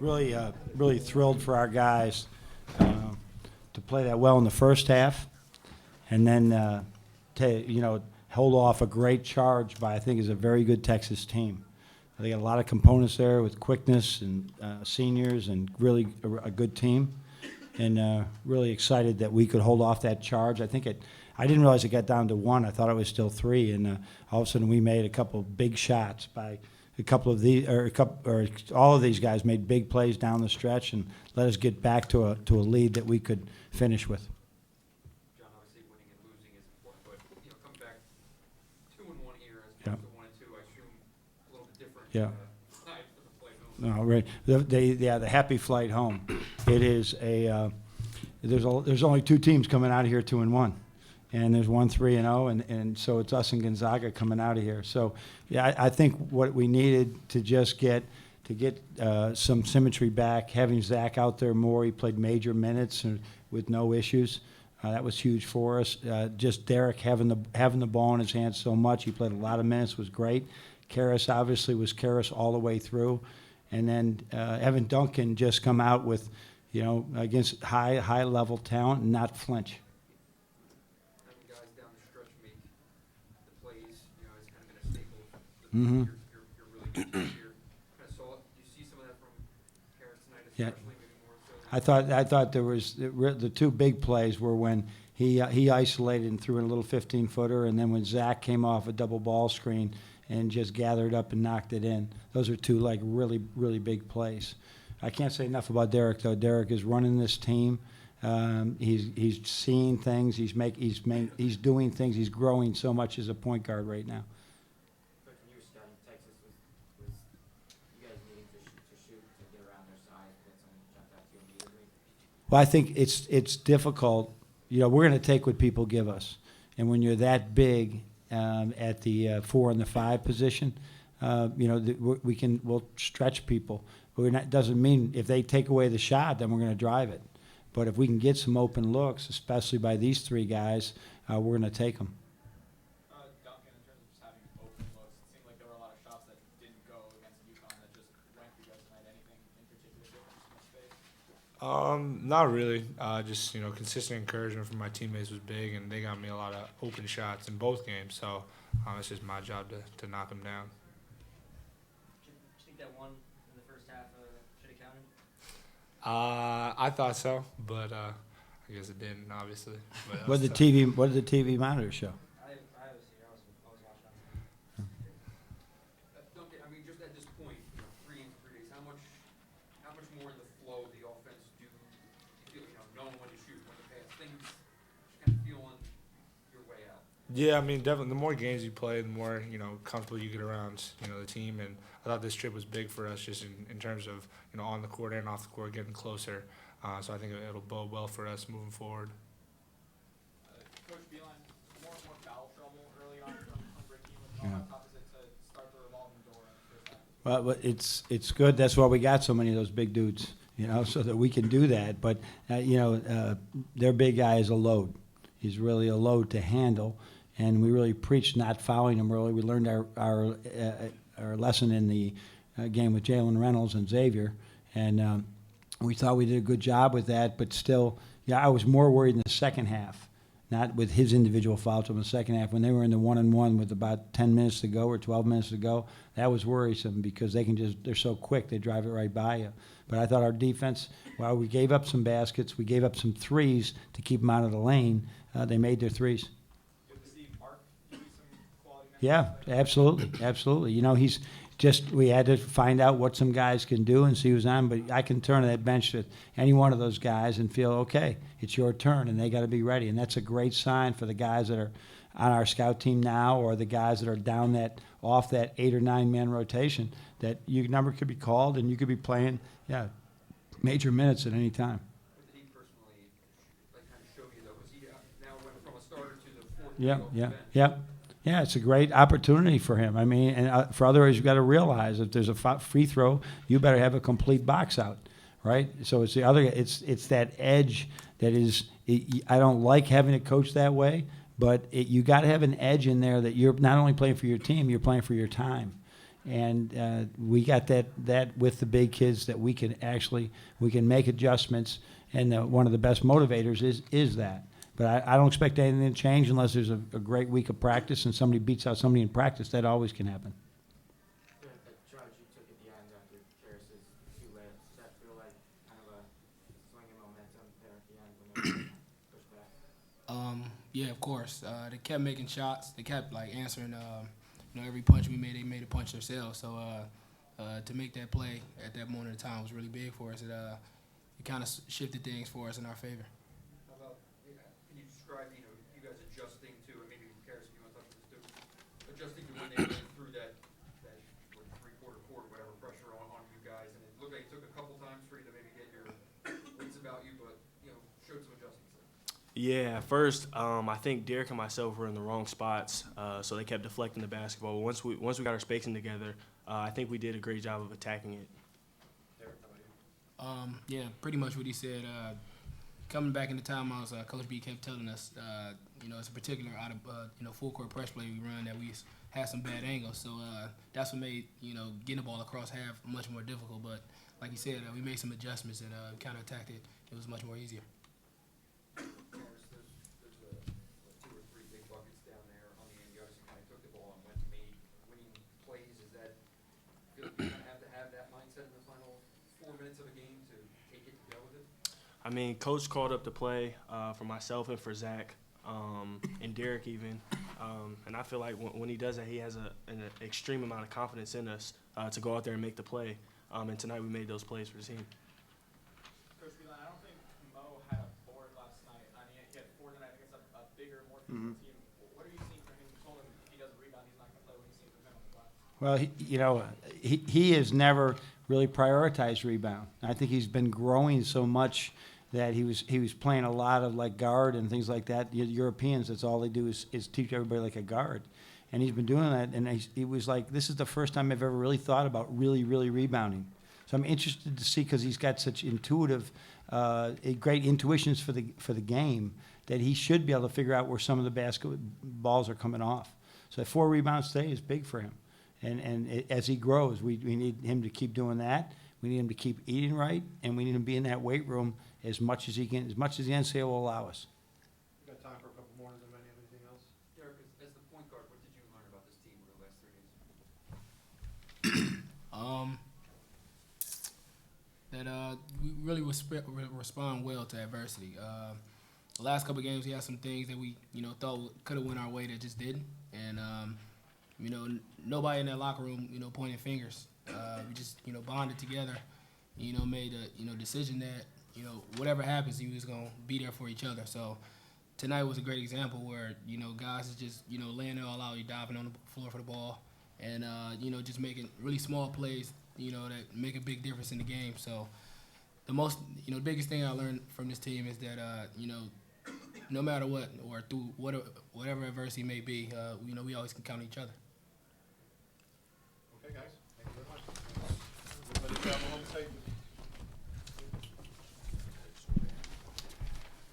really thrilled for our guys to play that well in the first half, and then hold off a great charge by I think is a very good Texas team. They got a lot of components there with quickness and seniors and really a good team, and really excited that we could hold off that charge. I didn't realize it got down to 1. I thought it was still 3, and all of a sudden we made a couple big shots by a couple of these, or all of these guys made big plays down the stretch and let us get back to a lead that we could finish with. John, obviously winning and losing is important, but coming back 2-1 here as opposed to 1-2, I assume a little bit different. Yeah. Night for the flight home. No, right. The happy flight home. It is there's only 2 teams coming out of here 2-1. And there's 1 3-0, and so it's us and Gonzaga coming out of here. So, yeah, I think what we needed to just get some symmetry back, having Zach out there more. He played major minutes and with no issues. That was huge for us. Just Derek having the ball in his hands so much. He played a lot of minutes, was great. Karras obviously was Karras all the way through, and then Evan Duncan just come out with, against high level talent and not flinch. Mm-hmm. You're really good this year. Kind of saw it. Do you see some of that from Karras tonight, especially maybe more so? I thought there was the 2 big plays were when he isolated and threw in a little 15-footer, and then when Zach came off a double ball screen and just gathered up and knocked it in. Those are 2 really really big plays. I can't say enough about Derek though. Derek is running this team. He's seeing things. He's doing things. He's growing so much as a point guard right now. Well, I think it's difficult. We're going to take what people give us, and when you're that big at the 4 and the 5 position, we'll stretch people. But doesn't mean if they take away the shot, then we're going to drive it. But if we can get some open looks, especially by these 3 guys, we're going to take them. Duncan, in terms of just having open looks, it seemed like there were a lot of shots that didn't go against UConn that just went for you guys tonight. Anything in particular different in space? Not really. Just consistent encouragement from my teammates was big, and they got me a lot of open shots in both games. So it's just my job to knock them down. Do you think that one in the first half should have counted? I thought so, but I guess it didn't. Obviously. But What did the TV monitor show? I was here. I was watching. Duncan, I mean, just at this point, 3 in 3 days, how much more in the flow of the offense do you feel, knowing when to shoot, when to pass, things just kind of feeling your way out? Yeah, I mean, definitely. The more games you play, the more comfortable you get around the team. And I thought this trip was big for us, just in terms of on the court and off the court, getting closer. So I think it'll bode well for us moving forward. Coach Beeline, more and more foul trouble early on from Bricky. How tough is it to start the revolving door in the first half? Well, it's good. That's why we got so many of those big dudes, so that we can do that. But their big guy is a load. He's really a load to handle, and we really preach not fouling him early. We learned our lesson in the game with Jalen Reynolds and Xavier, and we thought we did a good job with that. But still, I was more worried in the second half, not with his individual fouls, but in the second half when they were in the 1-on-1 with about 10 minutes to go or 12 minutes to go. That was worrisome because they're so quick, they drive it right by you. But I thought our defense, while we gave up some baskets, we gave up some threes to keep them out of the lane. They made their threes. Good to see Mark give you some quality minutes. Yeah, absolutely. We had to find out what some guys can do and see who's on, but I can turn to that bench with any one of those guys and feel, okay, it's your turn, and they got to be ready. And that's a great sign for the guys that are on our scout team now or the guys that are down off that 8 or 9 man rotation, that your number could be called and you could be playing, major minutes at any time. What did he personally kind of show you, though? Because he now went from a starter to the 4th bench. Yeah, it's a great opportunity for him. I mean, and for others, you've got to realize if there's a free throw, you better have a complete box out, right? So it's it's that edge that is. I don't like having it coached that way, but you got to have an edge in there that you're not only playing for your team, you're playing for your time, And we got that with the big kids that we can make adjustments. And one of the best motivators is that. But I don't expect anything to change unless there's a great week of practice and somebody beats out somebody in practice. That always can happen. During the charge you took at the end after Karis's two layups, does that feel like kind of a swing in momentum there at the end when they pushed back? Yeah, of course. They kept making shots. They kept like answering. Every punch we made, they made a punch themselves. So to make that play at that moment in time was really big for us. It kind of shifted things for us in our favor. How about, can you describe, you guys adjusting to, and maybe Karis, if you want to touch on this too, adjusting to when they went through that three-quarter court, whatever, pressure on you guys, and it looked like it took a couple times for you to maybe get your wits about you, but, showed some adjustments there. Yeah, at first, I think Derek and myself were in the wrong spots, so they kept deflecting the basketball. Once we got our spacing together, I think we did a great job of attacking it. Derek, how about you? Yeah, pretty much what he said. Coming back in the timeouts, Coach B kept telling us, it's a particular out of full court press play we run that we had some bad angles. So that's what made getting the ball across half much more difficult. But like you said, we made some adjustments and kind of attacked it. It was much more easier. Karis, there's two or three big buckets down there on the end. You obviously kind of took the ball and went and made winning plays. Is that, feel like you kind of have to have that mindset in the final 4 minutes of a game to take it and go with it? I mean, Coach called up the play for myself and for Zach and Derek even, and I feel like when he does that, he has an extreme amount of confidence in us to go out there and make the play. And tonight we made those plays for the team. Coach Beeline, I don't think Mo had a board last night. I mean, he had 4 tonight against a bigger, more physical team. What are you seeing from him? You told him if he doesn't rebound, he's not going to play. What are you seeing from him on the glass? Well, he has never really prioritized rebound. I think he's been growing so much that he was playing a lot of like guard and things like that. The Europeans, that's all they do is teach everybody like a guard. And he's been doing that, and he was like, this is the first time I've ever really thought about really, really rebounding. So I'm interested to see, because he's got such intuitive, great intuitions for the game, that he should be able to figure out where some of the basketballs are coming off. So 4 rebounds today is big for him. And as he grows, we need him to keep doing that. We need him to keep eating right, and we need him to be in that weight room as much as he can, as much as the NCAA will allow us. We've got time for a couple more. Does anybody have anything else? Derek, as the point guard, what did you learn about this team over the last 3 days? That we really respond well to adversity. The last couple of games, we had some things that we thought could have went our way that just didn't, and nobody in that locker room pointing fingers. We just bonded together, made a decision that whatever happens, he was gonna be there for each other. So tonight was a great example where guys is just laying it all out, you diving on the floor for the ball, and just making really small plays that make a big difference in the game. So the biggest thing I learned from this team is that no matter what or through whatever adversity may be, we always can count on each other.